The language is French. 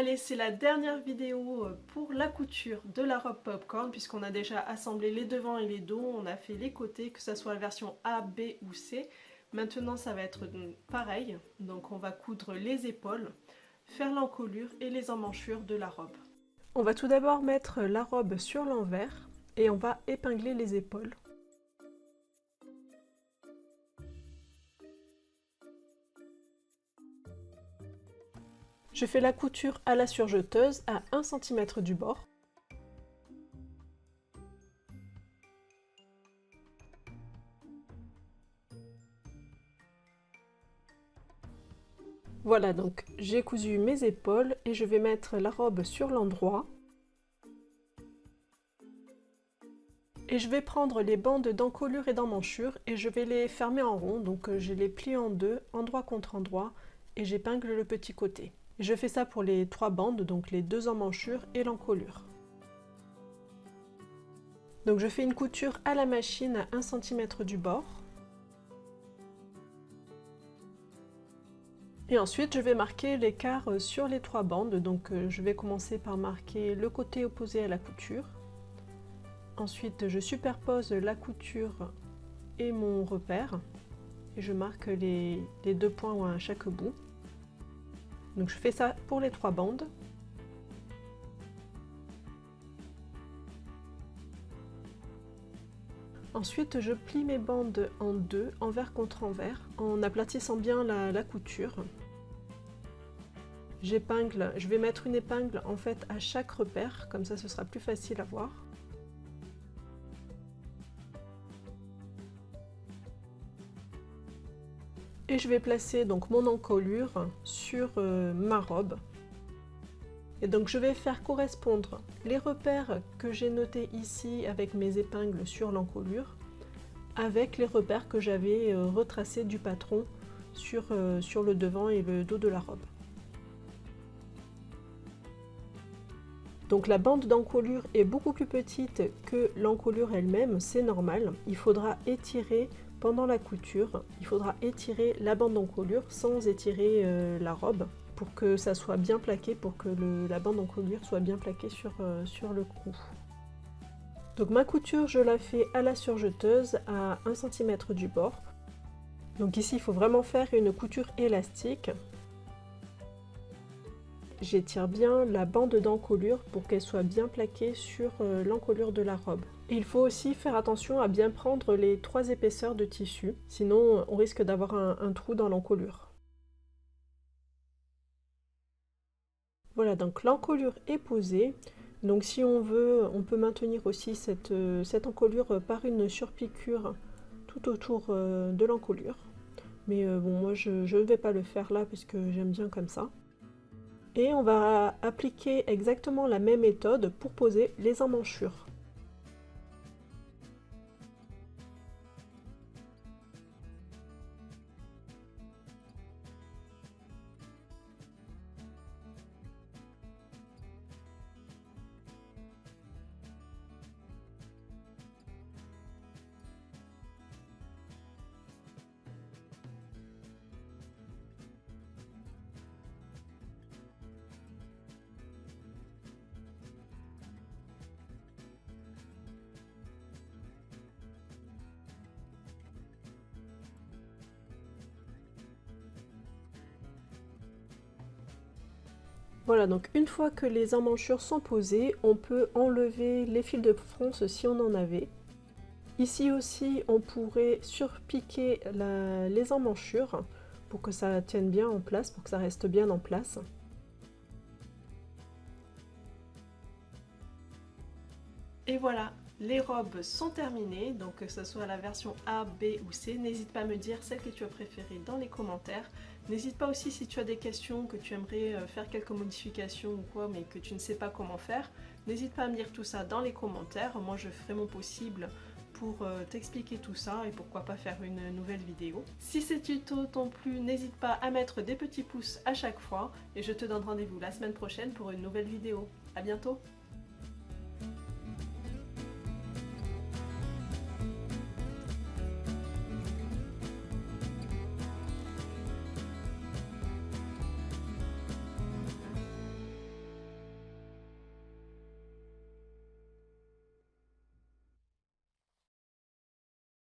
Allez, c'est la dernière vidéo pour la couture de la robe popcorn, puisqu'on a déjà assemblé les devants et les dos, on a fait les côtés, que ce soit la version A, B ou C. Maintenant ça va être pareil, donc on va coudre les épaules, faire l'encolure et les emmanchures de la robe. On va tout d'abord mettre la robe sur l'envers et on va épingler les épaules. Je fais la couture à la surjeteuse à 1 cm du bord. Voilà, donc j'ai cousu mes épaules et je vais mettre la robe sur l'endroit. Et je vais prendre les bandes d'encolure et d'emmanchure et je vais les fermer en rond. Donc je les plie en deux, endroit contre endroit, et j'épingle le petit côté. Je fais ça pour les 3 bandes, donc les 2 emmanchures et l'encolure. Donc je fais une couture à la machine à 1 cm du bord. Et ensuite je vais marquer l'écart sur les 3 bandes. Donc je vais commencer par marquer le côté opposé à la couture. Ensuite je superpose la couture et mon repère. Et je marque les 2 points à chaque bout. Donc je fais ça pour les 3 bandes. Ensuite je plie mes bandes en deux, envers contre envers, en aplatissant bien la couture. J'épingle, je vais mettre une épingle en fait à chaque repère, comme ça ce sera plus facile à voir. Et je vais placer donc mon encolure sur ma robe. Et donc je vais faire correspondre les repères que j'ai notés ici avec mes épingles sur l'encolure avec les repères que j'avais retracés du patron sur le devant et le dos de la robe. Donc la bande d'encolure est beaucoup plus petite que l'encolure elle-même, c'est normal. Il faudra étirer pendant la couture, il faudra étirer la bande d'encolure sans étirer la robe pour que ça soit bien plaqué, pour que la bande d'encolure soit bien plaquée sur le cou. Donc ma couture, je la fais à la surjeteuse à 1 cm du bord. Donc ici, il faut vraiment faire une couture élastique. J'étire bien la bande d'encolure pour qu'elle soit bien plaquée sur l'encolure de la robe. Et il faut aussi faire attention à bien prendre les 3 épaisseurs de tissu, sinon on risque d'avoir un trou dans l'encolure. Voilà, donc l'encolure est posée. Donc si on veut, on peut maintenir aussi cette encolure par une surpiqûre tout autour de l'encolure. Mais bon, moi je ne vais pas le faire là parce que j'aime bien comme ça. Et on va appliquer exactement la même méthode pour poser les emmanchures. Voilà, donc une fois que les emmanchures sont posées, on peut enlever les fils de fronce si on en avait. Ici aussi, on pourrait surpiquer les emmanchures pour que ça tienne bien en place, pour que ça reste bien en place. Et voilà, les robes sont terminées, donc que ce soit la version A, B ou C, n'hésite pas à me dire celle que tu as préférée dans les commentaires. N'hésite pas aussi si tu as des questions, que tu aimerais faire quelques modifications ou quoi, mais que tu ne sais pas comment faire. N'hésite pas à me dire tout ça dans les commentaires, moi je ferai mon possible pour t'expliquer tout ça et pourquoi pas faire une nouvelle vidéo. Si ces tutos t'ont plu, n'hésite pas à mettre des petits pouces à chaque fois et je te donne rendez-vous la semaine prochaine pour une nouvelle vidéo. À bientôt!